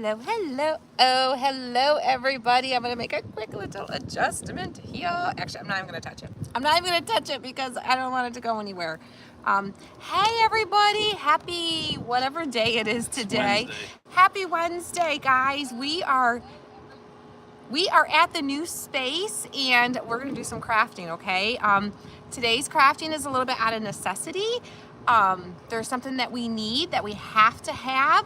Hello everybody. I'm gonna make a quick little adjustment here. Actually, I'm not even gonna touch it. I'm not even gonna touch it because I don't want it to go anywhere. Hey everybody, happy whatever day it is today. Happy Wednesday, guys. We are at the new space and we're gonna do some crafting, okay? Today's crafting is a little bit out of necessity. There's something that we need, that we have to have,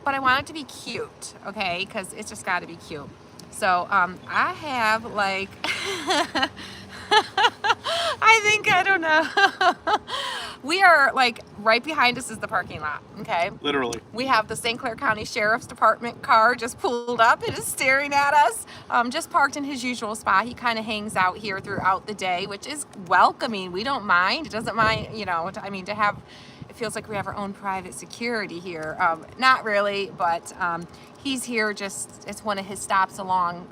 but I want it to be cute, okay? Because it's just got to be cute. So I have like, I don't know. We are like, right behind us is the parking lot, okay? Literally. We have the St. Clair County Sheriff's Department car just pulled up. It is staring at us, just parked in his usual spot. He kind of hangs out here throughout the day, which is welcoming. We don't mind. It doesn't mind, you know, I mean, to have, it feels like we have our own private security here. Not really, but he's here just, it's one of his stops along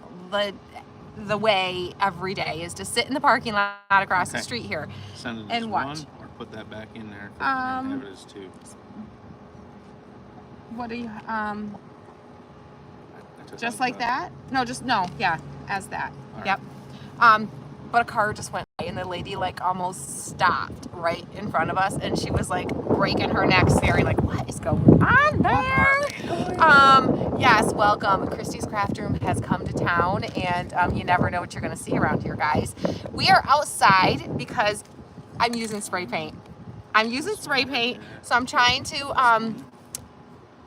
the way every day is to sit in the parking lot across the street here and watch. Or put that back in there. Have it as two. What do you, just like that? No, just, no, yeah, as that. Right. Yep. But a car just went by and the lady like almost stopped right in front of us and she was like breaking her neck, staring like, what is going on there? Yes, welcome. Christy's Craft Room has come to town and you never know what you're gonna see around here, guys. We are outside because I'm using spray paint. So I'm trying to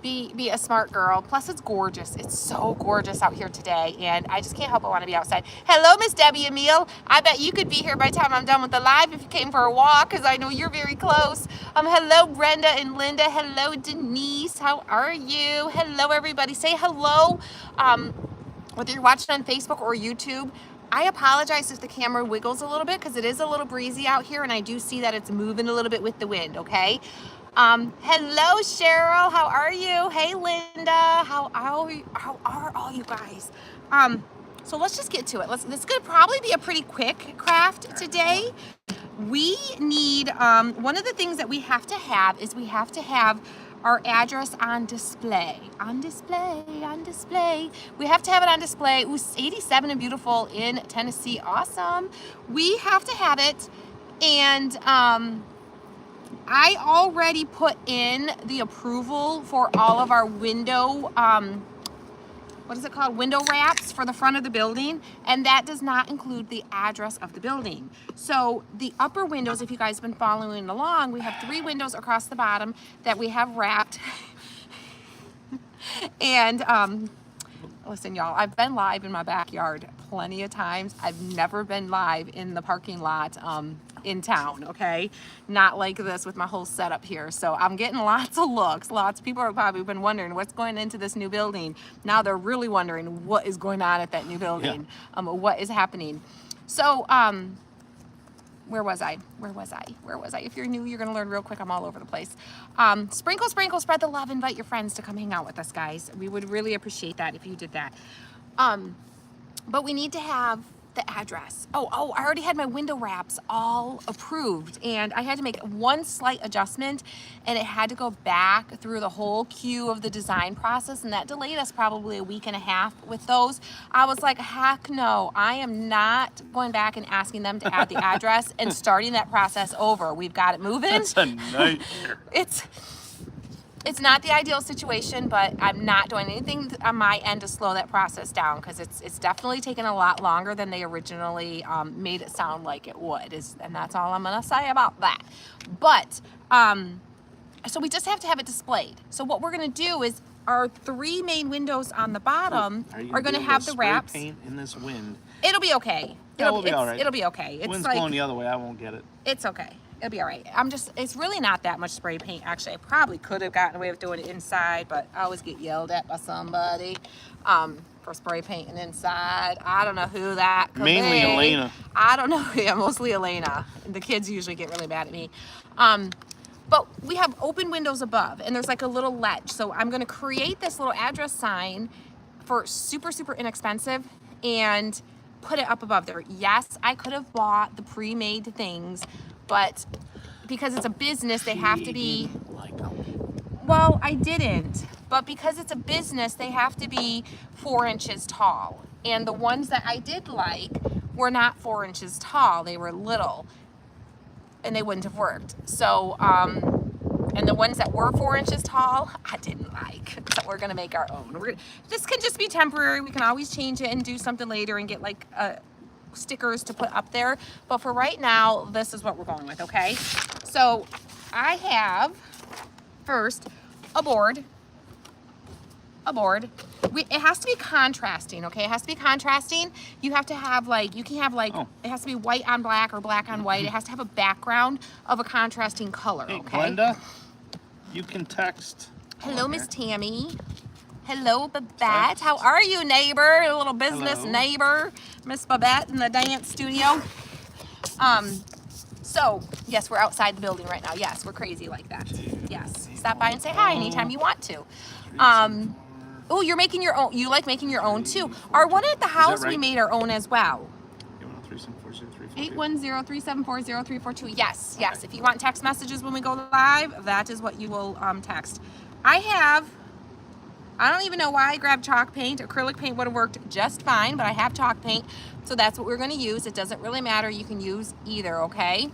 be a smart girl. Plus it's gorgeous. It's so gorgeous out here today and I just can't help but want to be outside. Hello, Miss Debbie Emile. I bet you could be here by the time I'm done with the live if you came for a walk because I know you're very close. Hello, Brenda and Linda. Hello, Denise. How are you? Hello, everybody. Say hello. Whether you're watching on Facebook or YouTube, I apologize if the camera wiggles a little bit because it is a little breezy out here and I do see that it's moving a little bit with the wind, okay? Hello, Cheryl. How are you? Hey, Linda. How are all you guys? So let's just get to it. This could probably be a pretty quick craft today. We need, one of the things that we have to have is we have to have our address on display. On display. We have to have it on display. Ooh, 87 and beautiful in Tennessee. Awesome. We have to have it. And, I already put in the approval for all of our window, what is it called? Window wraps for the front of the building. And that does not include the address of the building. So the upper windows, if you guys have been following along, we have 3 windows across the bottom that we have wrapped. And listen, y'all, I've been live in my backyard plenty of times. I've never been live in the parking lot in town, okay? Not like this with my whole setup here. So I'm getting lots of looks. Lots of people are probably been wondering what's going into this new building. Now they're really wondering what is going on at that new building, what is happening. So where was I? If you're new, you're gonna learn real quick. I'm all over the place. Sprinkle, spread the love. Invite your friends to come hang out with us, guys. We would really appreciate that if you did that. But we need to have the address. Oh, I already had my window wraps all approved and I had to make one slight adjustment and it had to go back through the whole queue of the design process and that delayed us probably a week and a half with those. I was like, heck no, I am not going back and asking them to add the address and starting that process over. We've got it moving. That's a nightmare. It's not the ideal situation, but I'm not doing anything on my end to slow that process down because it's definitely taken a lot longer than they originally made it sound like it would. And that's all I'm gonna say about that. But so we just have to have it displayed. So what we're gonna do is our 3 main windows on the bottom are gonna have the wraps. Paint in this wind. It'll be okay. It'll be all right. It'll be okay. It's wind's like, blowing the other way. I won't get it. It's okay. It'll be all right. It's really not that much spray paint. Actually, I probably could have gotten away with doing it inside, but I always get yelled at by somebody for spray painting inside. I don't know who that could be. Mainly Elena. I don't know. Yeah, mostly Elena. The kids usually get really mad at me. But we have open windows above, and there's like a little ledge. So I'm going to create this little address sign for super, super inexpensive and put it up above there. Yes, I could have bought the pre-made things, but because it's a business, they have to be, Well, I didn't, but because it's a business, they have to be 4 inches tall. And the ones that I did like were not 4 inches tall. They were little, and they wouldn't have worked. So, and the ones that were 4 inches tall, I didn't like. So we're gonna make our own. This can just be temporary. We can always change it and do something later and get like stickers to put up there. But for right now, this is what we're going with, okay? So I have, first, a board. It has to be contrasting, okay? It has to be contrasting. You have to have like, you can have like, it has to be white on black or black on white. It has to have a background of a contrasting color, Hey, okay? Glenda, you can text. Hello, Miss Tammy. Hello, Babette. How are you, neighbor? A little business neighbor. Miss Babette in the dance studio. So, yes, we're outside the building right now. Yes, we're crazy like that. Yes. Stop by and say hi anytime you want to. Oh, you're making your own. You like making your own too. Our one at the house, we made our own as well. 810-374-0342. Yes, yes. If you want text messages when we go live, that is what you will text. I don't even know why I grabbed chalk paint. Acrylic paint would have worked just fine, but I have chalk paint, so that's what we're going to use. It doesn't really matter. You can use either, okay?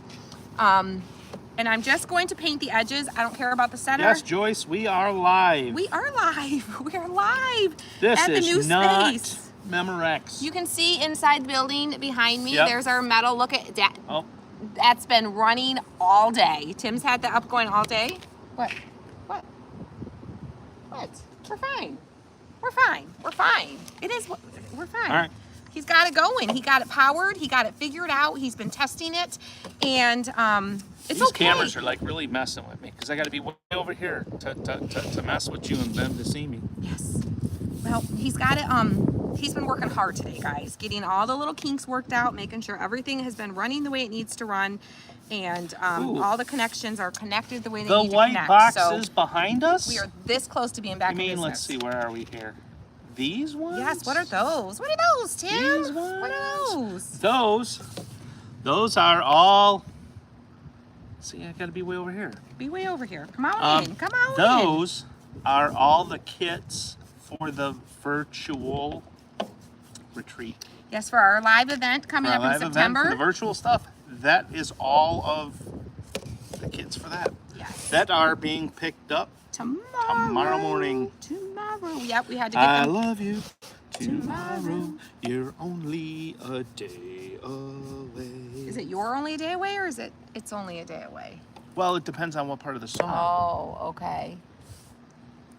And I'm just going to paint the edges. I don't care about the center. Yes, Joyce, we are live. We are live. We are live This at the is new not space. Memorex. You can see inside the building behind me. Yep. There's our metal. Look at that. Oh, That's been running all day. Tim's had that up going all day. What? What? What? We're fine. We're fine. We're fine. It is. We're fine. all right. He's got it going. He got it powered. He got it figured out. He's been testing it, and it's These okay. cameras are like really messing with me because I got to be way over here to mess with you and them to see me. Yes. Well, he's got it. He's been working hard today, guys, getting all the little kinks worked out, making sure everything has been running the way it needs to run, and all the connections are connected the way they need to connect. The white boxes behind us? We are this close to being back in business. Let's see, where are we here? These ones? Yes. What are those? What are those, Tim? These ones? What are those? Those are all. See, I got to be way over here. Be way over here. Come on in. Come on in. Those are all the kits for the virtual retreat. Yes, for our live event coming up in September. For the virtual stuff. That is all of the kits for that. Yes. That are being picked up tomorrow morning. Tomorrow. Yep, we had to get them. I love you. Tomorrow, you're only a day away. Is it you're only a day away, or is it's only a day away? Well, it depends on what part of the song. Oh, okay.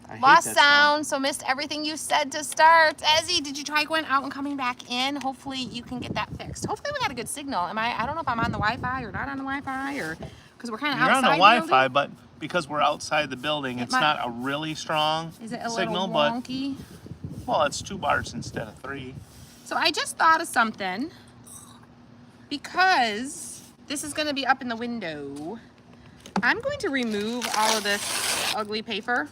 I hate Lost that sound, so missed everything you said to start. Ezzy, did you try going out and coming back in? Hopefully you can get that fixed. Hopefully we got a good signal. I don't know if I'm on the Wi-Fi or not on the Wi-Fi, or because we're kind of outside. You're on the Wi-Fi, building. but because we're outside the building, it's not a really strong Is it a signal, little wonky? Well, it's 2 bars instead of 3. So I just thought of something, because this is going to be up in the window. I'm going to remove all of this ugly paper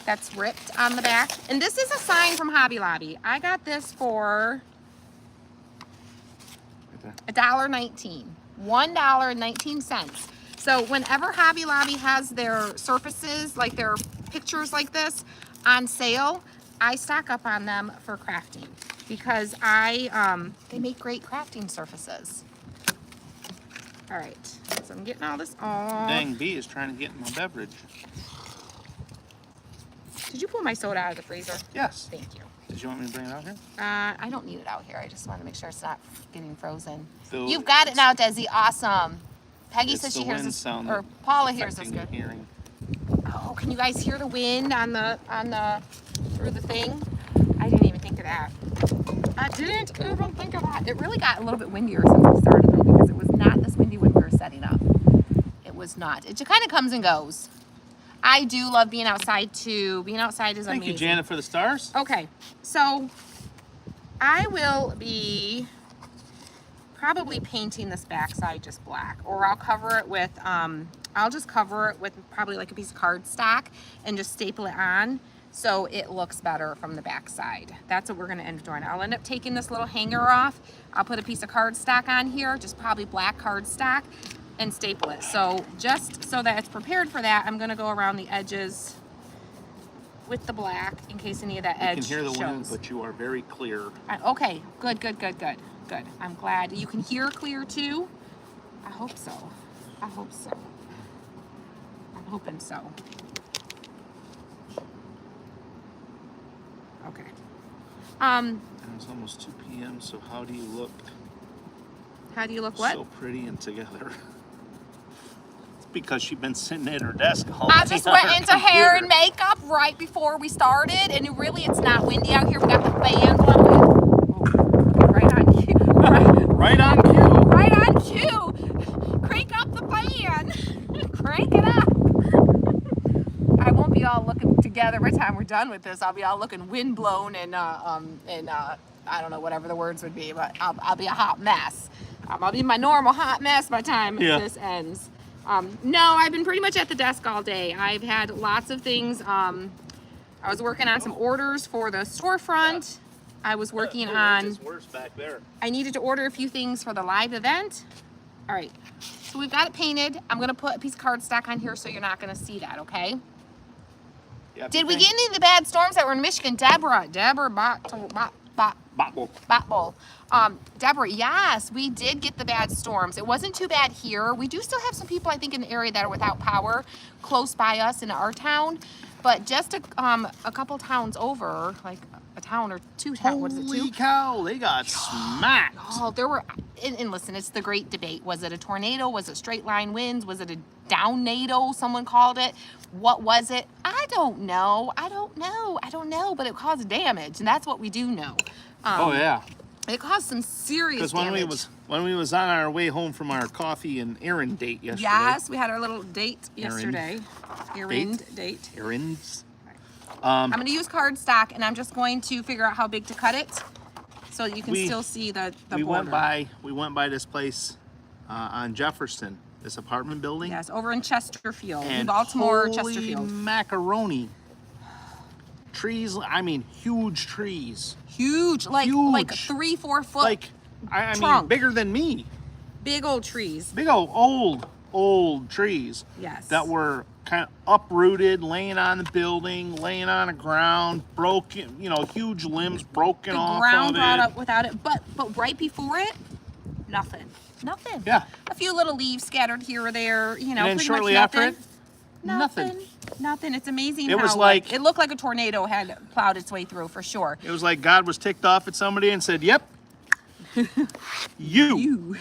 that's ripped on the back. And this is a sign from Hobby Lobby. I got this for $1.19. $1.19. So whenever Hobby Lobby has their surfaces, like their pictures like this, on sale, I stock up on them for crafting, because they make great crafting surfaces. All right, so I'm getting all this off. Dang, B is trying to get in my beverage. Did you pull my soda out of the freezer? Yes. Thank you. Did you want me to bring it out here? I don't need it out here. I just want to make sure it's not getting frozen. So You've got it now, Desi. Awesome. Peggy it's says the she hears wind us, sound or Paula hears us affecting good. the hearing. Oh, can you guys hear the wind on the through the thing? I didn't even think of that. I didn't even think of that. It really got a little bit windier since we started, though, because it was not this windy when we were setting up. It was not. It just kind of comes and goes. I do love being outside too. Being outside is amazing. Thank you, Janet, for the stars. Okay, so I will be probably painting this backside just black, or I'll cover it with I'll just cover it with probably like a piece of cardstock and just staple it on so it looks better from the backside. That's what we're gonna end up doing. I'll end up taking this little hanger off. I'll put a piece of cardstock on here, just probably black cardstock. and staple it. So just so that it's prepared for that, I'm gonna go around the edges with the black in case any of that edge You can hear the wind, shows. but you are very clear. Okay, good, good, good, good, good. I'm glad. You can hear clear too? I hope so. I hope so. I'm hoping so. Okay. And it's almost 2 p.m., so how do you look How do you look what? so pretty and together? It's because she's been sitting at her desk all I day just on went her into hair and computer. makeup right before we started, and really it's not windy out here. We got the fan blowing. Oh, right on cue. Right on cue. Right on cue. Crank up the fan. Crank it up. I won't be all looking together by the time we're done with this. I'll be all looking windblown and I don't know, whatever the words would be, but I'll be a hot mess. I'll be my normal hot mess by the time this ends. No, I've been pretty much at the desk all day. I've had lots of things. I was working on some orders for the storefront. I was working on, It's worse back there. I needed to order a few things for the live event. All right, so we've got it painted. I'm gonna put a piece of cardstock on here so you're not gonna see that, okay? Yeah, Did we get any of the bad storms that were in Michigan? Deborah Botbull. Deborah, yes, we did get the bad storms. It wasn't too bad here. We do still have some people, I think, in the area that are without power close by us in our town. But just a couple towns over, like a town or two towns, what is it, Holy two? cow, they got smacked. Oh, there were, and listen, it's the great debate. Was it a tornado? Was it straight line winds? Was it a down-nado, someone called it? What was it? I don't know. But it caused damage, and that's what we do know. Oh yeah. It caused some serious Because damage. when we was on our way home from our coffee and errand date yesterday. Yes, we had our little date yesterday. Errand date. Errands. I'm going to use cardstock, and I'm just going to figure out how big to cut it so that you can still see the we border. went by this place on Jefferson, this apartment building. Yes, over in Chesterfield, And Baltimore, holy Chesterfield. macaroni. Trees, I mean huge trees. Huge, like Huge. 3-4 foot, Like I mean trunk. bigger than me. big old trees. Big old trees. Yes. That were kind of uprooted, laying on the building, laying on the ground, broken, huge limbs broken The off ground of brought it. up without it, but right before it, nothing. Yeah. A few little leaves scattered here or there, And then pretty shortly much after nothing. it, nothing. Nothing. It's amazing It how was like- it looked like a tornado had plowed its way through for sure. It was like God was ticked off at somebody and said, "Yep, you."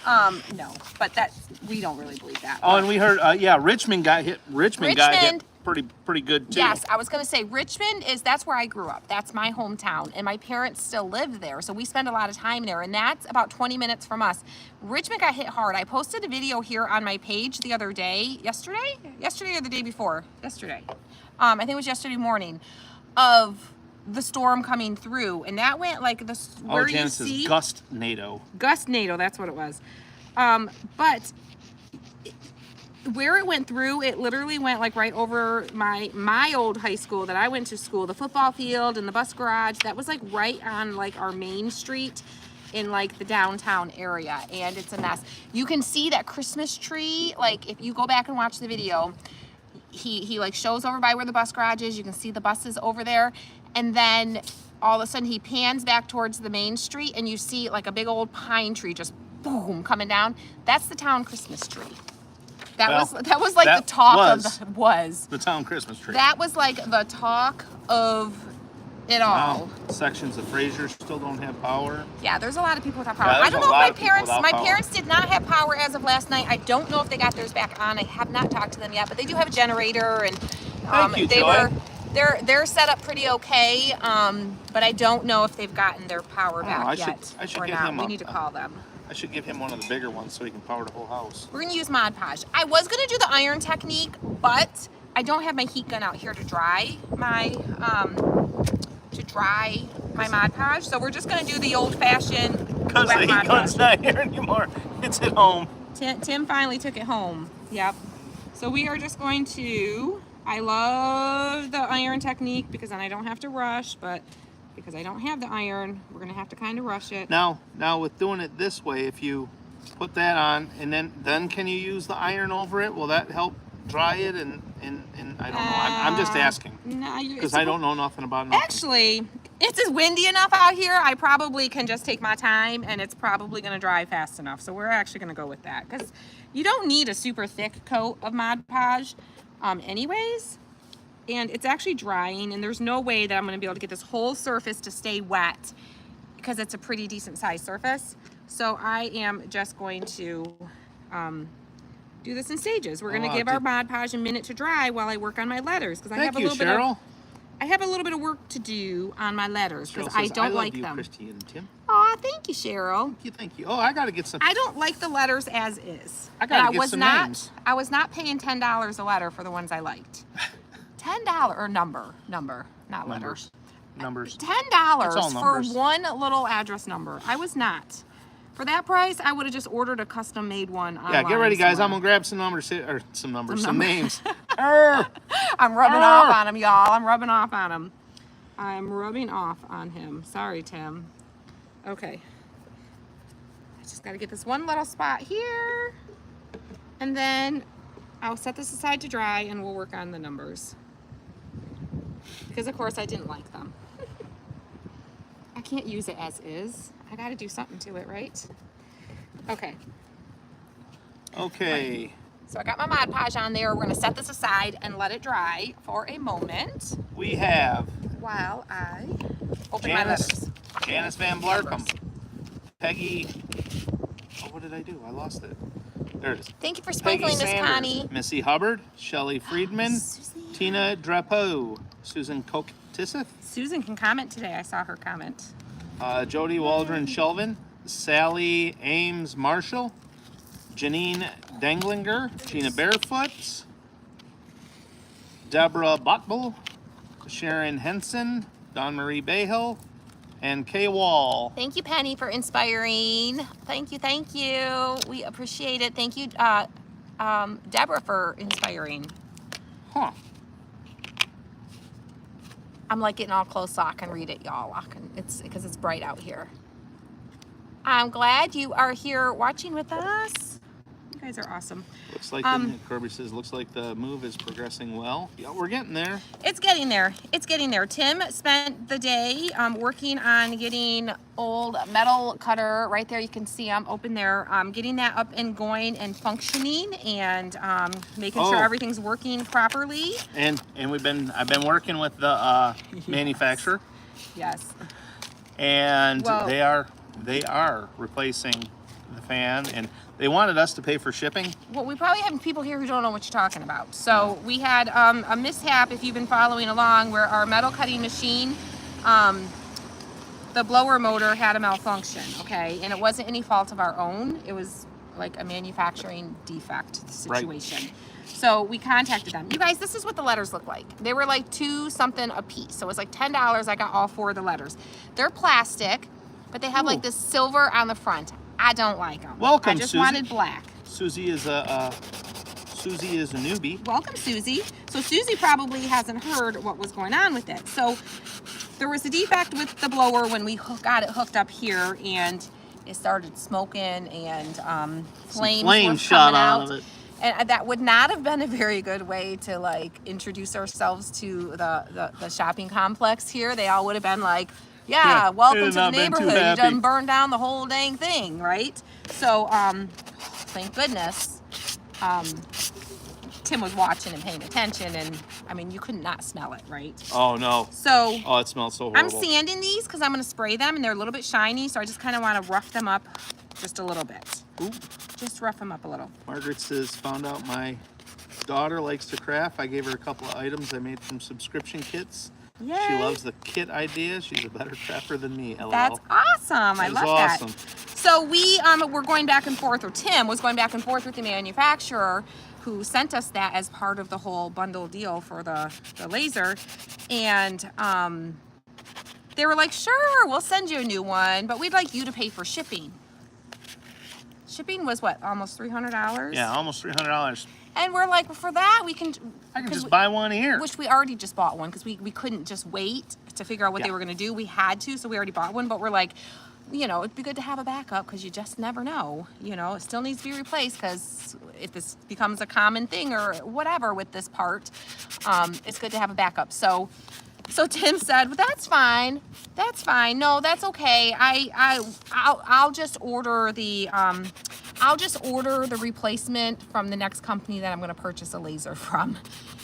No, but we don't really believe that. Oh, and we heard, Richmond got hit. Richmond got hit pretty good too. Yes, I was going to say Richmond that's where I grew up. That's my hometown, and my parents still live there, so we spend a lot of time there, and that's about 20 minutes from us. Richmond got hit hard. I posted a video here on my page the other day, yesterday or the day before, yesterday. I think it was yesterday morning, of the storm coming through, and that went like where you Janice see is gust-nado. Gust-nado, that's what it was. But where it went through, it literally went like right over my old high school that I went to school, the football field and the bus garage. That was like right on like our main street in like the downtown area, and it's a mess. You can see that Christmas tree, like if you go back and watch the video, he like shows over by where the bus garage is. You can see the buses over there, and then all of a sudden he pans back towards the main street, and you see like a big old pine tree just boom coming down. That's the town Christmas tree. That was like the talk the town Christmas tree. That was like the talk of it all. Now, sections of Fraser still don't have power. Yeah, there's a lot of people without power. Yeah, I don't know if my power. parents did not have power as of last night. I don't know if they got theirs back on. I have not talked to them yet, but they do have a generator, and Thank you, they Joy. they're set up pretty okay. But I don't know if they've gotten their power back yet I should or give not. him We need to call them. I should give him one of the bigger ones so he can power the whole house. We're gonna use Mod Podge. I was gonna do the iron technique, but I don't have my heat gun out here to dry my Mod Podge. So we're just gonna do the old-fashioned Because the heat gun's not here anymore. It's at home. Tim finally took it home. Yep. So we are just going to. I love the iron technique because then I don't have to rush, but because I don't have the iron, we're gonna have to kind of rush it. Now with doing it this way, if you Put that on, and then can you use the iron over it? Will that help dry it? And I don't know. I'm just asking No, because I don't know nothing about nothing. Actually, it's windy enough out here. I probably can just take my time, and it's probably going to dry fast enough. So we're actually going to go with that because you don't need a super thick coat of Mod Podge, anyways. And it's actually drying, and there's no way that I'm going to be able to get this whole surface to stay wet because it's a pretty decent sized surface. So I am just going to do this in stages. We're going to give our Mod Podge a minute to dry while I work on my letters because I have a little bit of I have a little bit of work to do on my letters because I don't like them. Christy and Tim. Aw, thank you, Cheryl. Thank you. Oh, I got to get some. I don't like the letters as is. I got to get some names. I was not paying $10 a letter for the ones I liked. $10 or number, not letters. Numbers. $10 for one little address number. I was not. For that price, I would have just ordered a custom-made one online. Yeah, get ready, guys. I'm gonna grab some names. I'm rubbing off on him, y'all. I'm rubbing off on him. I'm rubbing off on him. Sorry, Tim. Okay. I just got to get this one little spot here. And then I'll set this aside to dry, and we'll work on the numbers. Because, of course, I didn't like them. I can't use it as is. I got to do something to it, right? Okay. Okay. So I got my Mod Podge on there. We're going to set this aside and let it dry for a moment. We have while I open my letters. Janice Van Blarkum. Peggy. Oh, what did I do? I lost it. There it is. Thank you for sprinkling, Miss Connie. Missy Hubbard. Shelley Friedman. Tina Drapeau. Susan Koch-Tisseth. Susan can comment today. I saw her comment. Jody Waldron Shelvin. Sally Ames Marshall. Janine Denglinger. Gina Barefoot. Deborah Botbull. Sharon Henson. Dawn Marie Bahill. And Kay Wall. Thank you, Penny, for inspiring. Thank you, thank you. We appreciate it. Thank you, Deborah, for inspiring. Huh. I'm like getting all close so I can read it, y'all. It's because it's bright out here. I'm glad you are here watching with us. You guys are awesome. Looks like Kirby says, looks like the move is progressing well. Yeah, we're getting there. It's getting there. It's getting there. Tim spent the day working on getting old metal cutter right there. You can see I'm open there. Getting that up and going and functioning and making sure everything's working properly. And I've been working with the manufacturer. Yes. And they are replacing the fan, and they wanted us to pay for shipping. Well, we probably have people here who don't know what you're talking about. So we had a mishap, if you've been following along, where our metal cutting machine, the blower motor had a malfunction, okay? And it wasn't any fault of our own. It was like a manufacturing defect situation. Right. So we contacted them. You guys, this is what the letters look like. They were like $2 something a piece. So it was like $10. I got all 4 of the letters. They're plastic, but they have like this silver on the front. I don't like them. Welcome, I just Susie. wanted black. Susie is a newbie. Welcome, Susie. So Susie probably hasn't heard what was going on with it. So there was a defect with the blower when we got it hooked up here, and it started smoking and flames shot out of it. And that would not have been a very good way to like introduce ourselves to the shopping complex here. They all would have been like, yeah, welcome to the neighborhood. You done burned down the whole dang thing, right? So, thank goodness, Tim was watching and paying attention, and I mean, you could not smell it, right? Oh no. So, it smells so horrible. I'm sanding these because I'm going to spray them, and they're a little bit shiny, so I just kind of want to rough them up just a little bit. Ooh. Just rough them up a little. Margaret says, found out my daughter likes to craft. I gave her a couple of items I made from subscription kits. Yay. She loves the kit idea. She's a better crafter than me. LOL. That's awesome. I love that. Awesome. So we were going back and forth, or Tim was going back and forth with the manufacturer who sent us that as part of the whole bundle deal for the laser. And they were like, sure, we'll send you a new one, but we'd like you to pay for shipping. Shipping was what, almost $300? Yeah, almost $300. And we're like, well, for that, I can just buy one here. Which we already just bought one because we couldn't just wait to figure out what they were going to do. We had to, so we already bought one. But we're like, you know, it'd be good to have a backup because you just never know. You know, it still needs to be replaced because if this becomes a common thing or whatever with this part, it's good to have a backup. So Tim said, well, that's fine. That's fine. No, that's okay. I'll just order the replacement from the next company that I'm going to purchase a laser from.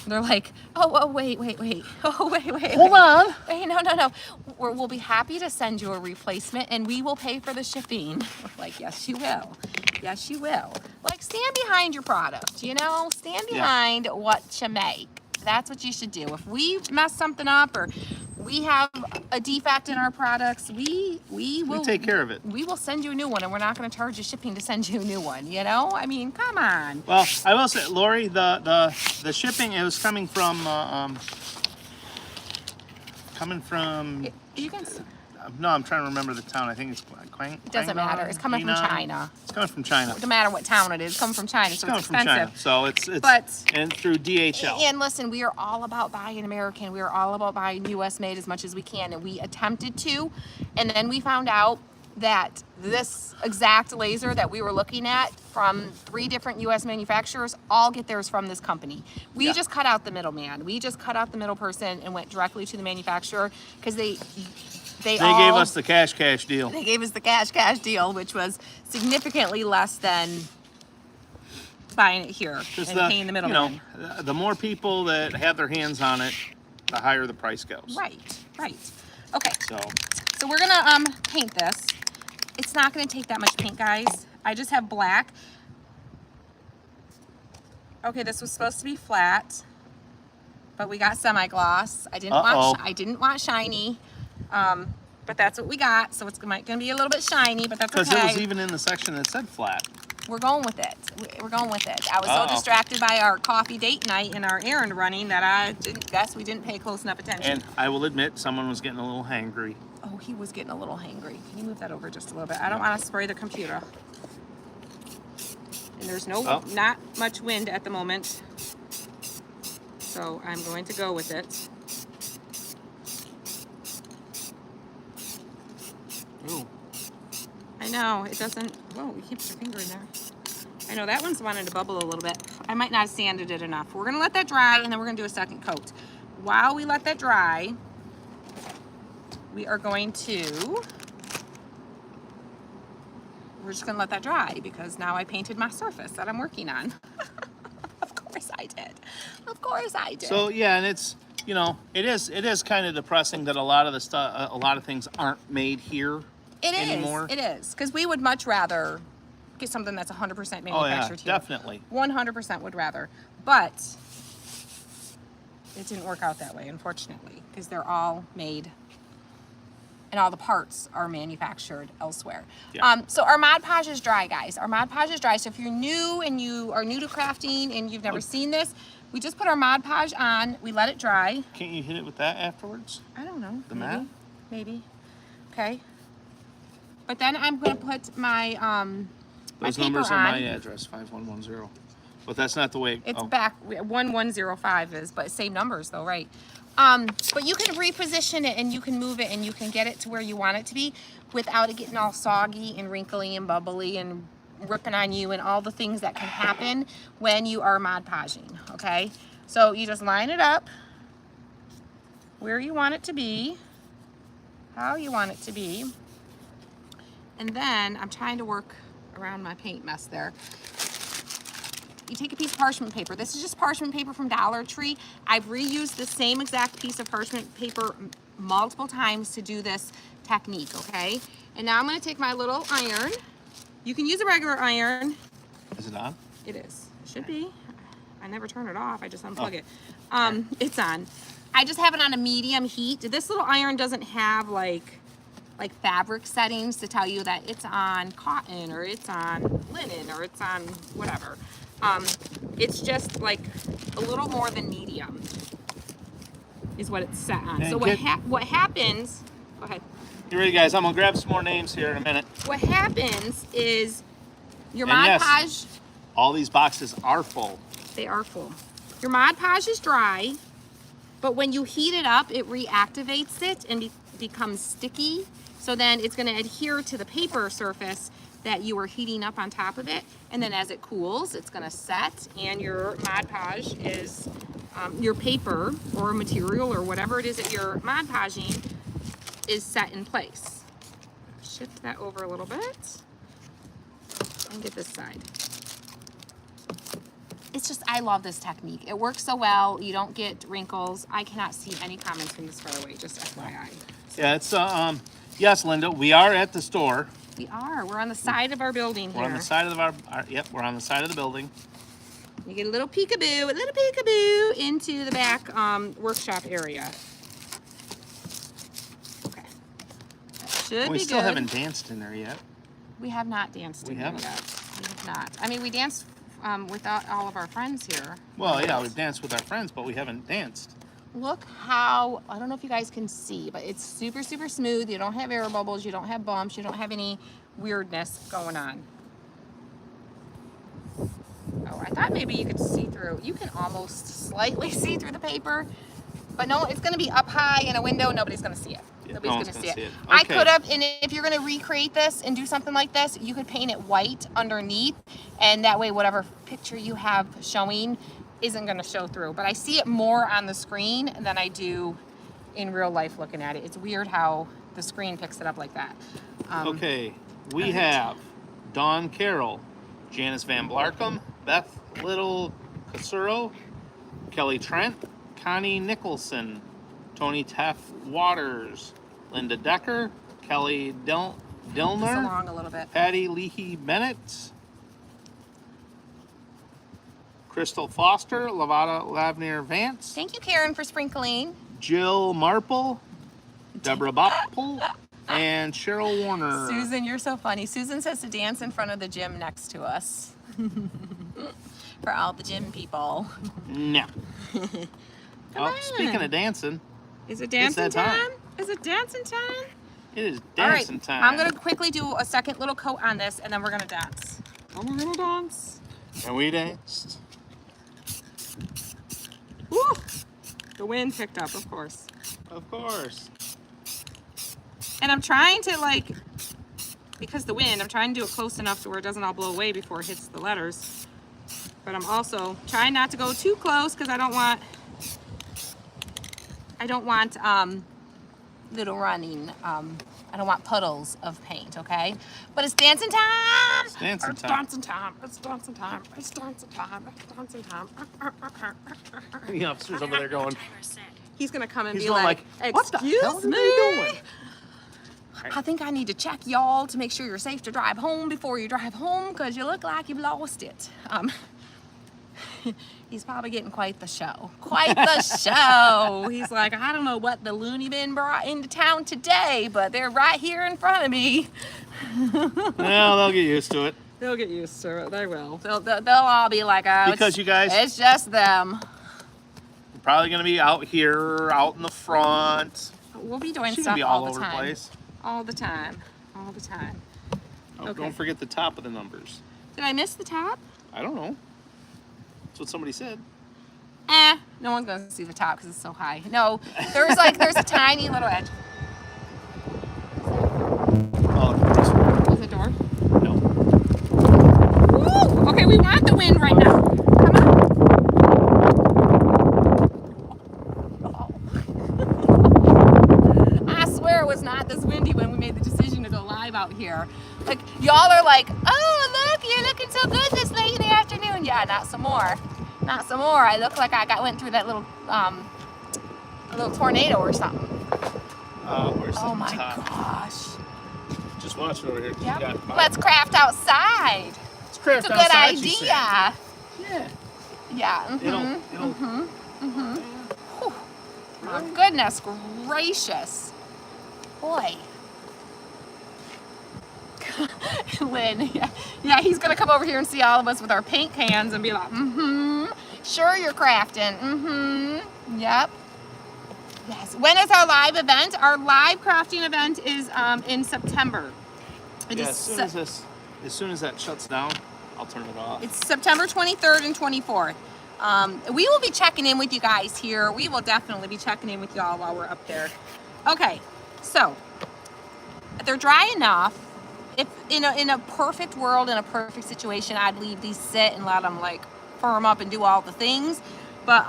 And they're like, oh, wait. Oh, wait. Hold on. Wait, no. We'll be happy to send you a replacement and we will pay for the shipping. We're like, yes, you will. Yes, you will. Like, stand behind your product, you know? Stand behind what you make. That's what you should do. If we mess something up or we have a defect in our products, we will take care of it. We will send you a new one, and we're not going to charge you shipping to send you a new one. You know, I mean, come on. Well, I will say, Lori, the shipping, it was coming from You can. no, I'm trying to remember the town. I think it's It doesn't matter. It's coming from China. It's coming from China. No matter what town it is, it's coming from China, so it's expensive. So it's and through DHL. And listen, we are all about buying American. We are all about buying U.S. made as much as we can, and we attempted to, and then we found out that this exact laser that we were looking at from 3 different U.S. manufacturers all get theirs from this company. We just cut out the middleman. We just cut out the middle person and went directly to the manufacturer because they gave us the cash deal. They gave us the cash deal, which was significantly less than buying it here and paying the middleman. You know, the more people that have their hands on it, the higher the price goes. Right. Okay. So we're gonna paint this. It's not gonna take that much paint, guys. I just have black. Okay, this was supposed to be flat, but we got semi-gloss. I didn't want shiny. But that's what we got, so it's gonna be a little bit shiny, but that's okay. Because it was even in the section that said flat. We're going with it. I was so distracted by our coffee date night and our errand running that I we didn't pay close enough attention. And I will admit, someone was getting a little hangry. Oh, he was getting a little hangry. Can you move that over just a little bit? I don't want to spray the computer. And there's not much wind at the moment, so I'm going to go with it. Ooh. I know, it doesn't, whoa, you keep your finger in there. I know, that one's wanting to bubble a little bit. I might not have sanded it enough. We're gonna let that dry and then we're gonna do a second coat. While we let that dry, we are going to, we're just gonna let that dry because now I painted my surface that I'm working on. Of course I did. So yeah, and it's, you know, it is kind of depressing that a lot of the stuff, a lot of things aren't made here anymore. It is, because we would much rather get something that's 100% manufactured here. Definitely. 100% would rather, but it didn't work out that way, unfortunately, because they're all made and all the parts are manufactured elsewhere. Yeah. So our Mod Podge is dry, guys. Our Mod Podge is dry. So if you're new and you are new to crafting and you've never seen this, we just put our Mod Podge on, we let it dry. Can't you hit it with that afterwards? I don't know. The mat? Maybe. Okay. But then I'm going to put my Those my numbers paper are on. my address, 5110. But that's not the way. It's back 1105 is, but same numbers though, right? But you can reposition it and you can move it and you can get it to where you want it to be without it getting all soggy and wrinkly and bubbly and ripping on you and all the things that can happen when you are Mod Podging, okay? So you just line it up where you want it to be, how you want it to be, and then I'm trying to work around my paint mess there. You take a piece of parchment paper. This is just parchment paper from Dollar Tree. I've reused the same exact piece of parchment paper multiple times to do this technique, okay? And now I'm gonna take my little iron. You can use a regular iron. Is it on? It is. It should be. I never turn it off. I just unplug it. It's on. I just have it on a medium heat. This little iron doesn't have like fabric settings to tell you that it's on cotton or it's on linen or it's on whatever. It's just like a little more than medium is what it's set on. And so what happens, go ahead. You ready, guys? I'm gonna grab some more names here in a minute. What happens is your And Mod yes, Podge, all these boxes are full. they are full. Your Mod Podge is dry. But when you heat it up, it reactivates it and becomes sticky. So then it's gonna adhere to the paper surface that you are heating up on top of it. And then as it cools, it's gonna set, and your Mod Podge is, your paper or material or whatever it is that you're Mod Podging is set in place. Shift that over a little bit and get this side. It's just, I love this technique. It works so well. You don't get wrinkles. I cannot see any comments from this far away, just FYI. Yeah, it's, yes, Linda, we are at the store. We are. We're on the side of our building here. We're on the side of yep, we're on the side of the building. You get a little peekaboo into the back workshop area. Okay. That should be We still good. haven't danced in there yet. We have not danced We in there haven't. yet. We have not. I mean, we danced without all of our friends here. Well, yeah, we've danced with our friends, but we haven't danced. Look how, I don't know if you guys can see, but it's super, super smooth. You don't have air bubbles, you don't have bumps, you don't have any weirdness going on. Oh, I thought maybe you could see through. You can almost slightly see through the paper, but no, it's gonna be up high in a window, nobody's gonna see it. Yeah, Nobody's no one's gonna see gonna it. see it. I Okay. could have, and if you're gonna recreate this and do something like this, you could paint it white underneath, and that way whatever picture you have showing isn't gonna show through. But I see it more on the screen than I do in real life looking at it. It's weird how the screen picks it up like that. Okay, we have Dawn Carroll, Janice Van Blarkum, Beth Little Casuro, Kelly Trent, Connie Nicholson, Tony Teff Waters, Linda Decker, Kelly This Dillner, along a little bit. Patty Leahy Bennett, Crystal Foster, Lavada Lavnier Vance, Thank you, Karen, for sprinkling. Jill Marple, Deborah Bopple, and Cheryl Warner. Susan, you're so funny. Susan says to dance in front of the gym next to us. For all the gym people. No. Come Oh, speaking on. of dancing, Is it dancing that time. time? Is it dancing time? it is All right, dancing time. I'm gonna quickly do a second little coat on this, and then we're gonna dance. And we're gonna dance. And we danced. Woo! The wind picked up, of course. Of course. And I'm trying to, like, because the wind, I'm trying to do it close enough to where it doesn't all blow away before it hits the letters. But I'm also trying not to go too close because I don't want little running, I don't want puddles of paint, okay? But it's dancing time! It's dancing It's time. dancing time, it's dancing time, it's dancing time, it's dancing time. The officer's over there going, He's gonna come and he's be going like, what the hell excuse are me? they doing? I think I need to check y'all to make sure you're safe to drive home before you drive home because you look like you've lost it. He's probably getting quite the show. Quite the show. He's like, I don't know what the loony bin brought into town today, but they're right here in front of me. Well, they'll get used to it. They'll get used to it. They will. They'll all be like, oh, Because you guys- it's just them. We're probably going to be out here, out in the front. We'll be doing She's stuff going to be all all the over the time. place. All the time. All the time. Oh, Okay. Don't forget the top of the numbers. Did I miss the top? I don't know. That's what somebody said. No one's gonna see the top because it's so high. No, there's a tiny little edge. Oh, this one. Is the door? No. Woo! Okay, we want the wind right now. Come on. I swear it was not this windy when we made the decision to go live out here. Like, y'all are like, oh, look, you're looking so good this late in the afternoon. Yeah, not some more. Not some more. I look like I went through that little, a little tornado or something. Where's the Oh my top? gosh. Just watch it over here. Yep. Let's craft outside. Let's craft It's a good outside, she said. idea. Yeah. Yeah. It'll. Whew. Oh, goodness gracious. Boy. Lynn, yeah, he's gonna come over here and see all of us with our paint cans and be like, sure you're crafting, yep. Yes. When is our live event? Our live crafting event is in September. It Yeah, is as soon as that shuts down, I'll turn it off. It's September 23rd and 24th. We will be checking in with you guys here. We will definitely be checking in with y'all while we're up there. Okay, so they're dry enough. If in a perfect world, in a perfect situation, I'd leave these sit and let them like firm up and do all the things. But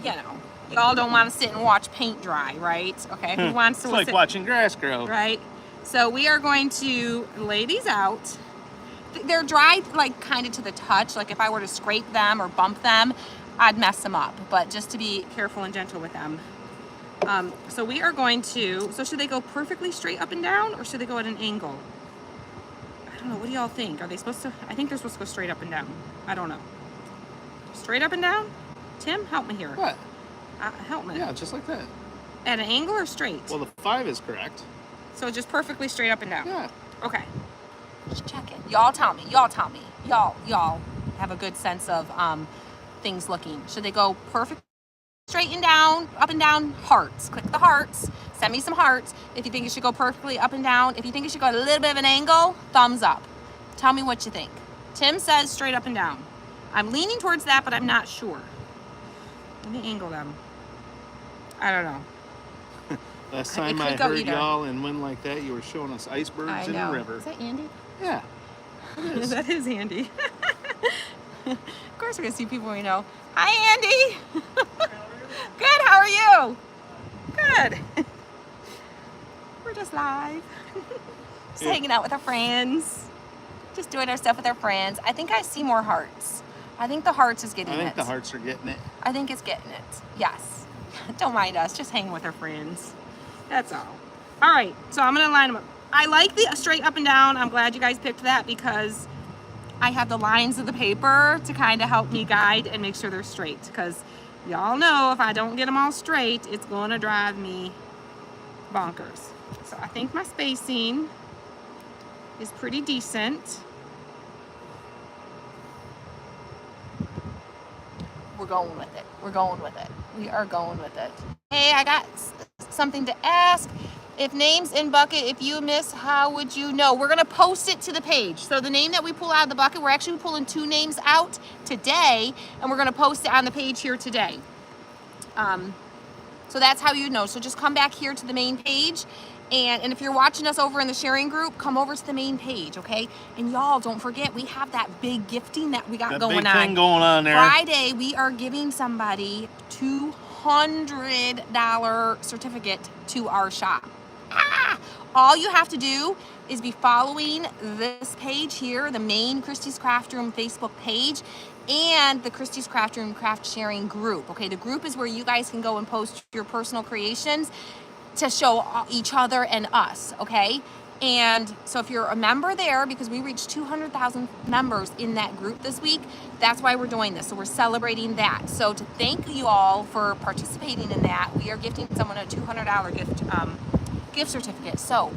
you know, y'all don't want to sit and watch paint dry, right? Okay, who wants to? It's like watching grass grow. Right. So we are going to lay these out. They're dry, like kind of to the touch. Like if I were to scrape them or bump them, I'd mess them up. But just to be careful and gentle with them. So we are going to, so should they go perfectly straight up and down or should they go at an angle? I don't know, what do y'all think? Are they supposed to, I think they're supposed to go straight up and down. I don't know. Straight up and down? Tim, help me here. What? Help me. Yeah, just like that. At an angle or straight? Well, the 5 is correct. So just perfectly straight up and down? Yeah. Okay. Just check it. Y'all tell me. Y'all tell me. Y'all have a good sense of things looking. Should they go perfect? Straight and down, up and down, hearts. Click the hearts. Send me some hearts. If you think it should go perfectly up and down, if you think it should go at a little bit of an angle, thumbs up. Tell me what you think. Tim says straight up and down. I'm leaning towards that, but I'm not sure. Let me angle them. I don't know. Last time I heard y'all in wind like that, you were showing us icebergs in the river. Is that Andy? Yeah. It is. That is Andy. Of course we're going to see people we know. Hi, Andy. Good, how are you? Good. We're just live. Just hanging out with our friends. Just doing our stuff with our friends. I think I see more hearts. I think the hearts is getting it. I think the hearts are getting it. I think it's getting it. Yes. Don't mind us. Just hanging with our friends. That's all. All right. So I'm going to line them up. I like the straight up and down. I'm glad you guys picked that because I have the lines of the paper to kind of help me guide and make sure they're straight. Because y'all know if I don't get them all straight, it's going to drive me bonkers. So I think my spacing is pretty decent. We're going with it. We're going with it. We are going with it. Hey, I got something to ask. If name's in bucket, if you miss, how would you know? We're going to post it to the page. So the name that we pull out of the bucket, we're actually pulling 2 names out today, and we're going to post it on the page here today. So that's how you know. So just come back here to the main page. And if you're watching us over in the sharing group, come over to the main page, okay? And y'all, don't forget, we have that big gifting that we got going on. Big thing going on there. Friday, we are giving somebody $200 certificate to our shop. All you have to do is be following this page here, the main Christy's Craft Room Facebook page, and the Christy's Craft Room craft sharing group. Okay, the group is where you guys can go and post your personal creations to show each other and us, okay? And so if you're a member there, because we reached 200,000 members in that group this week, that's why we're doing this. So we're celebrating that. So to thank you all for participating in that, we are gifting someone a $200 gift certificate. So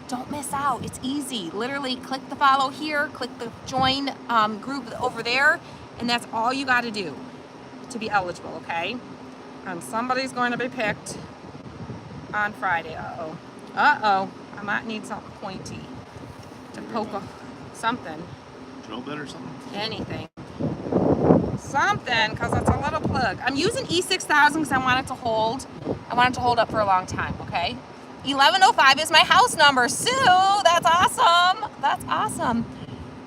don't miss out. It's easy. Literally click the follow here, click the join group over there, and that's all you got to do to be eligible, okay? And somebody's going to be picked on Friday. Uh-oh. Uh-oh. I might need something pointy to poke something. Drill bit or something? Anything. Something, because it's a little plug. I'm using E6000 because I want it to hold. I want it to hold up for a long time, okay? 1105 is my house number. Sue, that's awesome. That's awesome.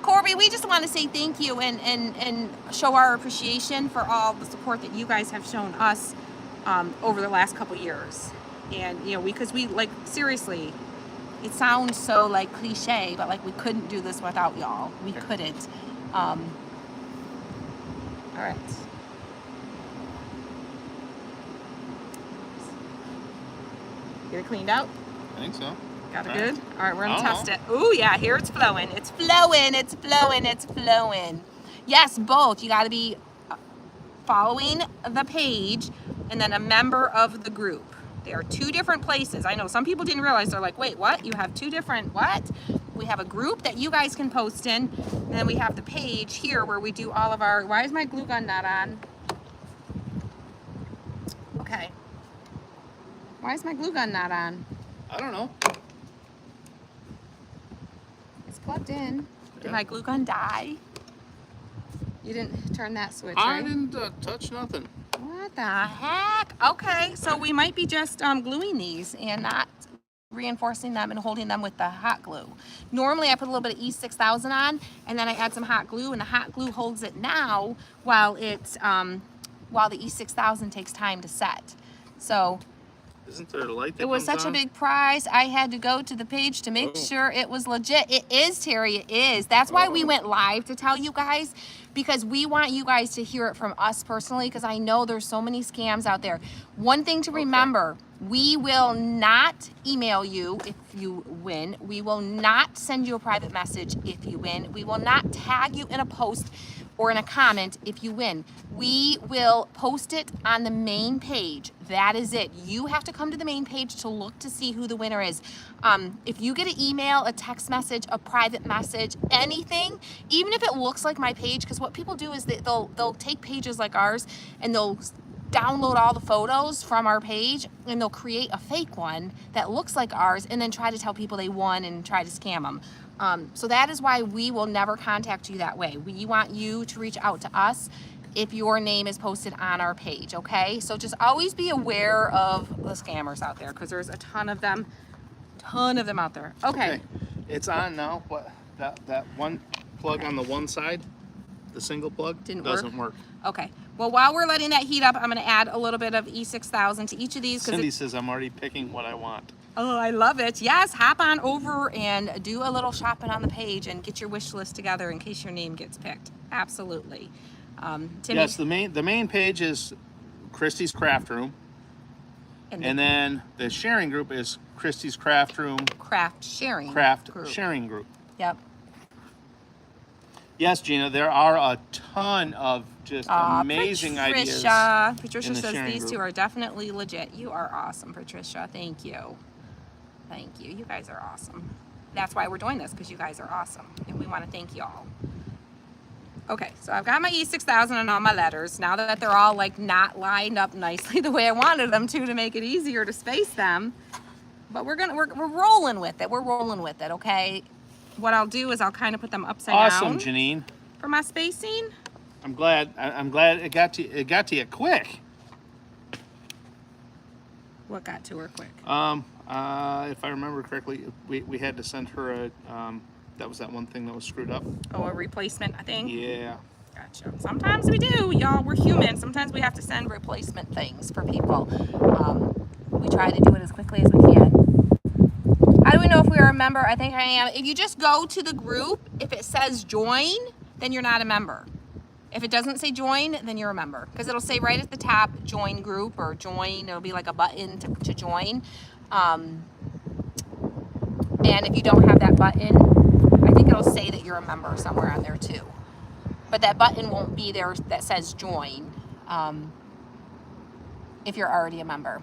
Corby, we just want to say thank you and show our appreciation for all the support that you guys have shown us over the last couple years. And, you know, because we, like, seriously, it sounds so, like, cliche, but, like, we couldn't do this without y'all. We couldn't. All right. Get it cleaned out? I think so. Got it good? All right, we're going to test it. Ooh, yeah, here it's flowing. It's flowing. It's flowing. It's flowing. Yes, both. You got to be following the page and then a member of the group. They are 2 different places. I know some people didn't realize. They're like, wait, what? You have 2 different what? We have a group that you guys can post in. And then we have the page here where we do all of our... Why is my glue gun not on? Okay. Why is my glue gun not on? I don't know. It's plugged in. Did my glue gun die? You didn't turn that switch, I right? didn't touch nothing. What the heck? Okay, so we might be just gluing these and not reinforcing them and holding them with the hot glue. Normally I put a little bit of E6000 on and then I add some hot glue, and the hot glue holds it now while it's while the E6000 takes time to set. So Isn't there a light that it was comes such a on? big prize. I had to go to the page to make sure it was legit. It is, Terry, it is. That's why we went live, to tell you guys, because we want you guys to hear it from us personally, because I know there's so many scams out there. One thing to remember, we will not email you if you win. We will not send you a private message if you win. We will not tag you in a post or in a comment if you win. We will post it on the main page. That is it. You have to come to the main page to look to see who the winner is. If you get an email, a text message, a private message, anything, even if it looks like my page, because what people do is they'll take pages like ours and they'll download all the photos from our page and they'll create a fake one that looks like ours and then try to tell people they won and try to scam them. So that is why we will never contact you that way. We want you to reach out to us if your name is posted on our page, okay? So just always be aware of the scammers out there, because there's a ton of them out there. Okay. It's on now, but that one plug on the one side, the single plug, doesn't work. Okay. Well, while we're letting that heat up, I'm going to add a little bit of E6000 to each of these. Cindy says I'm already picking what I want. Oh, I love it. Yes, hop on over and do a little shopping on the page and get your wish list together in case your name gets picked. Absolutely. Timmy? Yes, the main page is Christy's Craft Room. And then the sharing group is Christy's Craft Room. Craft sharing Group. Yep. Yes, Gina, there are a ton of just amazing ideas. Patricia says these two are definitely legit. You are awesome, Patricia. Thank you. Thank you. You guys are awesome. That's why we're doing this, because you guys are awesome. And we want to thank you all. Okay, so I've got my E6000 and all my letters. Now that they're all like not lined up nicely the way I wanted them to make it easier to space them. But we're rolling with it. We're rolling with it, okay? What I'll do is I'll kind of put them upside down. Awesome, Janine. For my spacing. I'm glad it got to you quick. What got to her quick? If I remember correctly, we had to send her a that was that one thing that was screwed up. Oh, a replacement, I think? Yeah. Gotcha. Sometimes we do, y'all. We're human. Sometimes we have to send replacement things for people. We try to do it as quickly as we can. How do we know if we are a member? I think I am. If you just go to the group, if it says join, then you're not a member. If it doesn't say join, then you're a member. Because it'll say right at the top, join group or join. It'll be like a button to join. And if you don't have that button, I think it'll say that you're a member somewhere on there too. But that button won't be there that says join if you're already a member.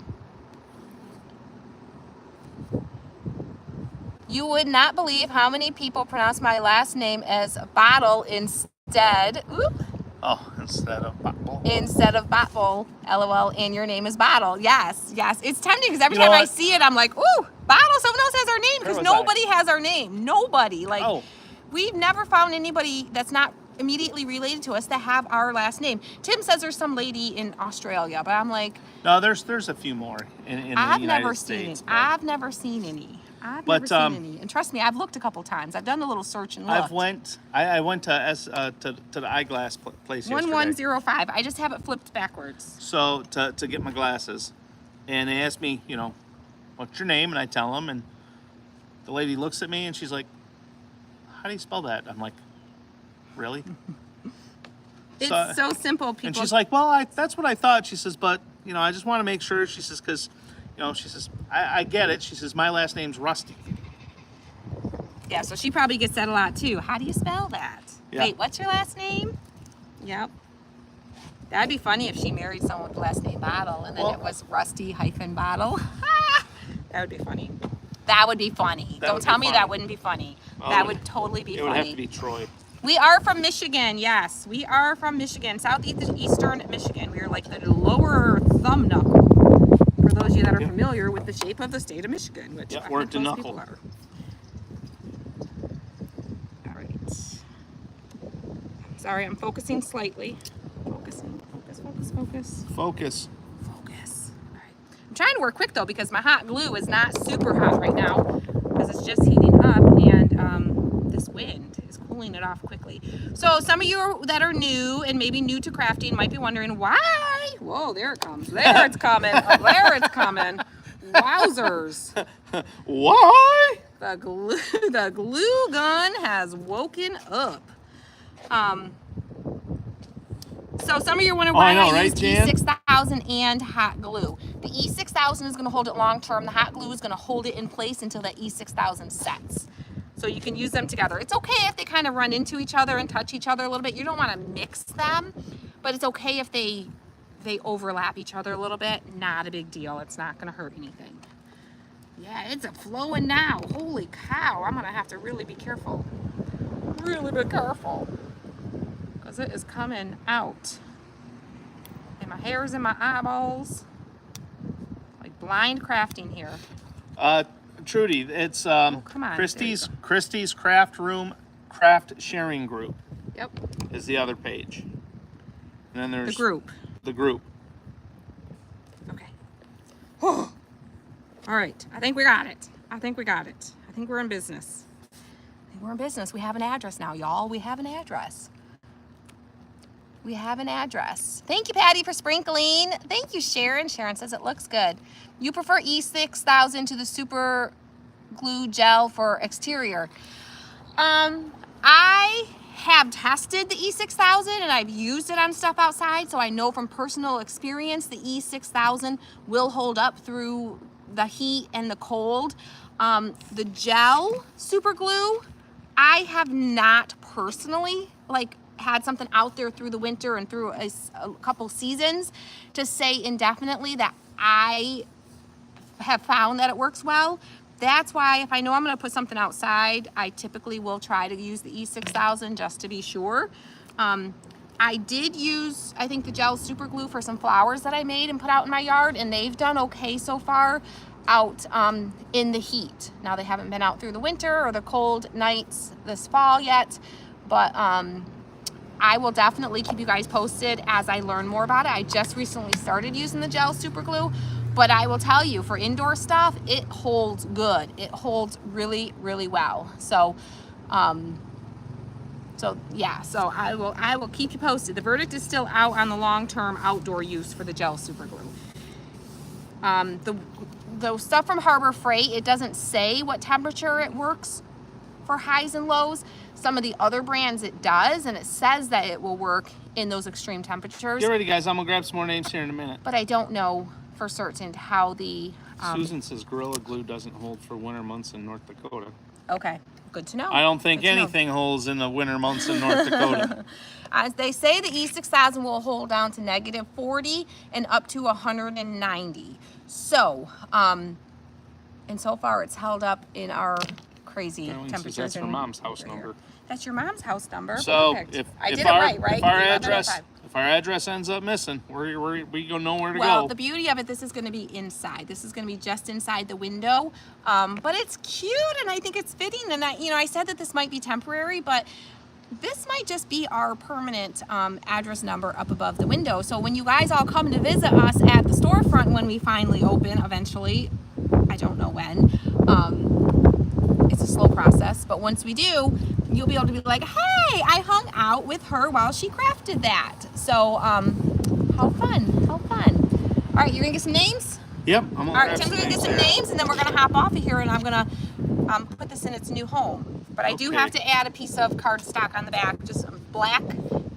You would not believe how many people pronounce my last name as Bottle instead. Oop. Oh, instead of Bottle. Instead of Bottle, LOL, and your name is Bottle. Yes, yes. It's tempting because every time I see it, I'm like, ooh, Bottle, someone else has our name, because nobody has our name. Nobody. Like, we've never found anybody that's not immediately related to us that have our last name. Tim says there's some lady in Australia, but I'm like, no, there's a few more in the United States. I've never seen any. I've never seen any. And trust me, I've looked a couple times. I've done a little search and looked. I went to the eyeglass place yesterday. 1105. I just have it flipped backwards. So to get my glasses, and they asked me, you know, what's your name? And I tell them, and the lady looks at me and she's like, how do you spell that? I'm like, really? It's so simple, people. And she's like, well, that's what I thought. She says, but, you know, I just want to make sure. She says, because, you know, she says, I get it. She says, my last name's Rusty. Yeah, so she probably gets that a lot, too. How do you spell that? Yeah. Wait, what's your last name? Yep. That'd be funny if she married someone with the last name Bottle, and then it was Rusty-Bottle. That would be funny. That would be funny. Don't tell me that wouldn't be funny. That would totally be funny. It would have to be Troy. We are from Michigan, yes. We are from Michigan, southeastern Michigan. We are like the lower thumb knuckle. For those of you that are familiar with the shape of the state of Michigan, which I think most people are. All right. Sorry, I'm focusing slightly. Focusing, focus. Focus. Focus. All right. I'm trying to work quick though because my hot glue is not super hot right now because it's just heating up and this wind is cooling it off quickly. So some of you that are new and maybe new to crafting might be wondering why. Whoa, there it comes. There it's coming. Oh, there it's coming. Wowzers. Why? The glue gun has woken up. So some of you are wondering why I use E6000 and hot glue. The E6000 is going to hold it long term. The hot glue is going to hold it in place until that E6000 sets. So you can use them together. It's okay if they kind of run into each other and touch each other a little bit. You don't want to mix them, but it's okay if they overlap each other a little bit. Not a big deal. It's not going to hurt anything. Yeah, it's a flowing now. Holy cow. I'm going to have to really be careful. Really be careful. Because it is coming out. And my hair's in my eyeballs. Like blind crafting here. Trudy, it's come on. Christie's Craft Room Craft Sharing Group. Yep. Is the other page. And then there's the group. The group. Okay. All right. I think we got it. I think we're in business. We're in business. We have an address now, y'all. We have an address. Thank you, Patty, for sprinkling. Thank you, Sharon. Sharon says it looks good. You prefer E6000 to the super glue gel for exterior. I have tested the E6000 and I've used it on stuff outside, so I know from personal experience the E6000 will hold up through the heat and the cold. The gel super glue, I have not personally had something out there through the winter and through a couple seasons to say indefinitely that I have found that it works well. That's why if I know I'm going to put something outside, I typically will try to use the E6000 just to be sure. I did use, I think, the gel super glue for some flowers that I made and put out in my yard, and they've done okay so far out in the heat. Now, they haven't been out through the winter or the cold nights this fall yet, but I will definitely keep you guys posted as I learn more about it. I just recently started using the gel super glue, but I will tell you, for indoor stuff, it holds good. It holds really, really well. So, yeah, so I will keep you posted. The verdict is still out on the long-term outdoor use for the gel super glue. The stuff from Harbor Freight, it doesn't say what temperature it works for highs and lows. Some of the other brands it does, and it says that it will work in those extreme temperatures. Get ready, guys. I'm gonna grab some more names here in a minute. But I don't know for certain how the... Susan says Gorilla Glue doesn't hold for winter months in North Dakota. Okay, good to know. I don't think anything holds in the winter months in North Dakota. As they say, the E6000 will hold down to -40 and up to 190. So, and so far it's held up in our crazy temperatures. That's her mom's house number. That's your mom's house number. So if our address ends up missing, we gonna know where to go. Well, the beauty of it, this is going to be inside. This is going to be just inside the window, but it's cute and I think it's fitting. And I said that this might be temporary, but this might just be our permanent address number up above the window. So when you guys all come to visit us at the storefront when we finally open, eventually, I don't know when. It's a slow process, but once we do, you'll be able to be like, hey, I hung out with her while she crafted that. So, how fun. All right, you're gonna get some names? Yep. All right, Tim's gonna get some names, and then we're gonna hop off of here, and I'm gonna put this in its new home. But I do have to add a piece of cardstock on the back, just black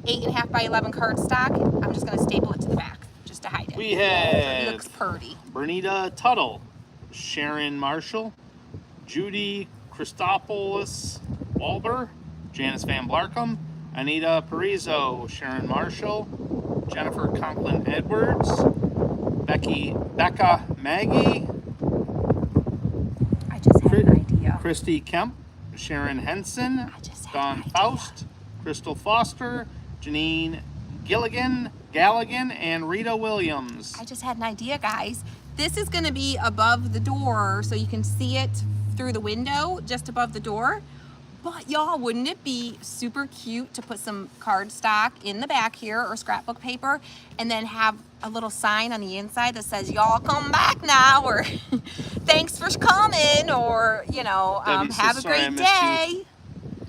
8.5 by 11 cardstock. I'm just gonna staple it to the back, just to hide it. We have... It looks pretty. Bernita Tuttle, Sharon Marshall, Judy Christopoulos Walber, Janice Van Blarkum, Anita Parizo, Sharon Marshall, Jennifer Conklin Edwards, Becca Maggie, I just had an idea. Christy Kemp, Sharon Henson, Dawn Faust, Crystal Foster, Janine Galligan, and Rita Williams. I just had an idea, guys. This is going to be above the door so you can see it through the window just above the door, But y'all, wouldn't it be super cute to put some cardstock in the back here or scrapbook paper and then have a little sign on the inside that says, y'all come back now, or thanks for coming, or, you know, Debbie says, have a "Sorry, I great missed you." day.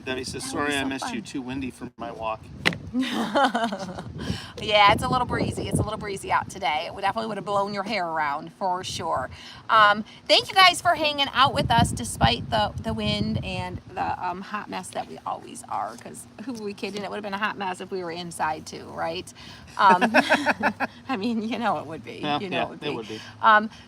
Debbie says, That would be sorry I so missed fun. you, too windy for my walk. Yeah, it's a little breezy. It's a little breezy out today. It would definitely would have blown your hair around for sure. Thank you guys for hanging out with us despite the wind and the hot mess that we always are. Because who were we kidding? It would have been a hot mess if we were inside too, right? I mean, you know it would be. Yeah, You know yeah, it would be. it would be.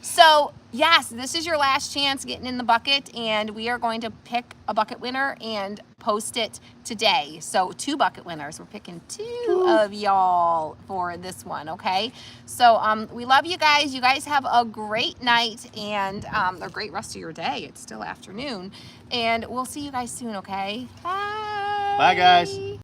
So yes, this is your last chance getting in the bucket, and we are going to pick a bucket winner and post it today. So 2 bucket winners. We're picking 2 of y'all for this one, okay? So we love you guys. You guys have a great night and a great rest of your day. It's still afternoon. And we'll see you guys soon, okay? Bye. Bye, guys.